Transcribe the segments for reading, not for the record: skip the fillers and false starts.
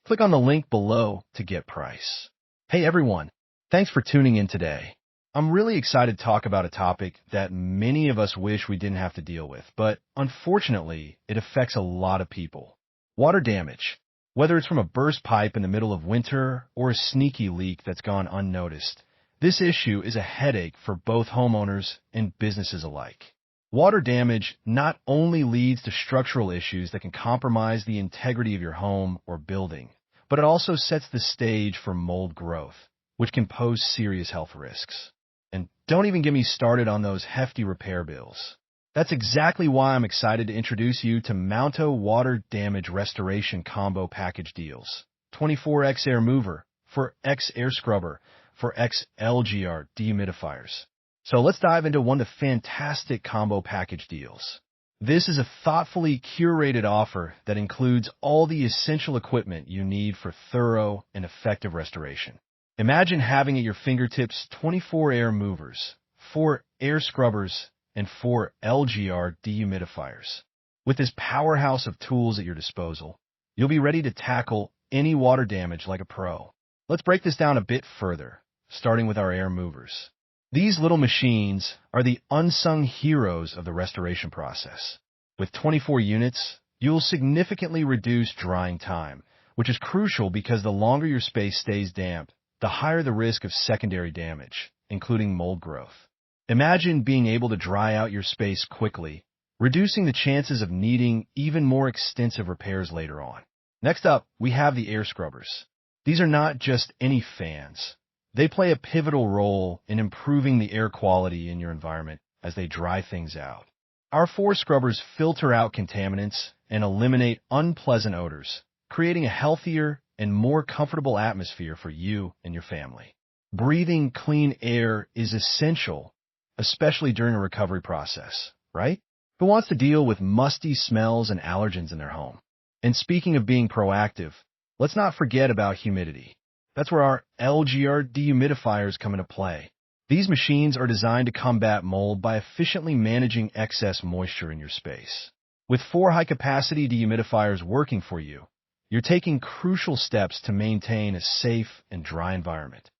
Click on the link below to get price. Hey everyone, thanks for tuning in today. I'm really excited to talk about a topic that many of us wish we didn't have to deal with, but unfortunately, it affects a lot of people. Water damage. Whether it's from a burst pipe in the middle of winter or a sneaky leak that's gone unnoticed, this issue is a headache for both homeowners and businesses alike. Water damage not only leads to structural issues that can compromise the integrity of your home or building, but it also sets the stage for mold growth, which can pose serious health risks. And don't even get me started on those hefty repair bills. That's exactly why I'm excited to introduce you to Mounto Water Damage Restoration Combo Package Deals. 24X Air Mover for X Air Scrubber for X LGR Dehumidifiers. So let's dive into one of the fantastic combo package deals. This is a thoughtfully curated offer that includes all the essential equipment you need for thorough and effective restoration. Imagine having at your fingertips 24 air movers, 4 air scrubbers, and 4 LGR dehumidifiers. With this powerhouse of tools at your disposal, you'll be ready to tackle any water damage like a pro. Let's break this down a bit further, starting with our air movers. These little machines are the unsung heroes of the restoration process. With 24 units, you'll significantly reduce drying time, which is crucial because the longer your space stays damp, the higher the risk of secondary damage, including mold growth. Imagine being able to dry out your space quickly, reducing the chances of needing even more extensive repairs later on. Next up, we have the air scrubbers. These are not just any fans. They play a pivotal role in improving the air quality in your environment as they dry things out. Our 4 scrubbers filter out contaminants and eliminate unpleasant odors, creating a healthier and more comfortable atmosphere for you and your family. Breathing clean air is essential, especially during a recovery process, right? Who wants to deal with musty smells and allergens in their home? And speaking of being proactive, let's not forget about humidity. That's where our LGR dehumidifiers come into play. These machines are designed to combat mold by efficiently managing excess moisture in your space. With 4 high-capacity dehumidifiers working for you, you're taking crucial steps to maintain a safe and dry environment.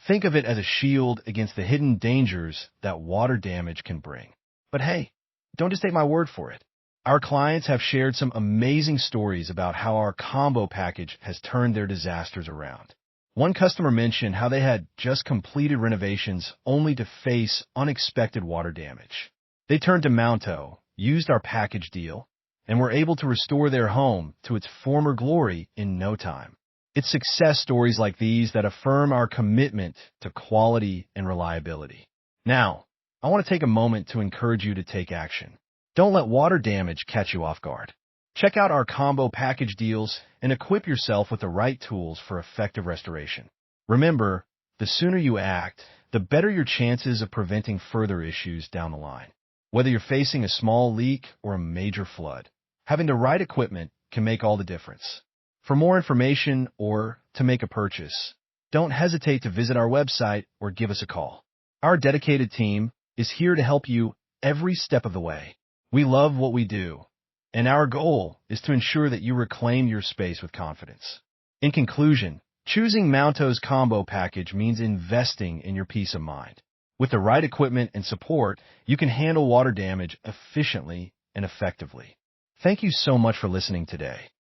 Think of it as a shield against the hidden dangers that water damage can bring. But hey, don't just take my word for it. Our clients have shared some amazing stories about how our combo package has turned their disasters around. One customer mentioned how they had just completed renovations only to face unexpected water damage. They turned to Mounto, used our package deal, and were able to restore their home to its former glory in no time. It's success stories like these that affirm our commitment to quality and reliability. Now, I want to take a moment to encourage you to take action. Don't let water damage catch you off guard. Check out our combo package deals and equip yourself with the right tools for effective restoration. Remember, the sooner you act, the better your chances of preventing further issues down the line. Whether you're facing a small leak or a major flood, having the right equipment can make all the difference. For more information or to make a purchase, don't hesitate to visit our website or give us a call. Our dedicated team is here to help you every step of the way. We love what we do, and our goal is to ensure that you reclaim your space with confidence. In conclusion, choosing Mounto's combo package means investing in your peace of mind. With the right equipment and support, you can handle water damage efficiently and effectively. Thank you so much for listening today.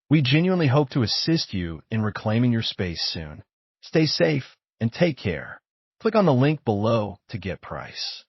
We genuinely hope to assist you in reclaiming your space soon. Stay safe and take care. Click on the link below to get price.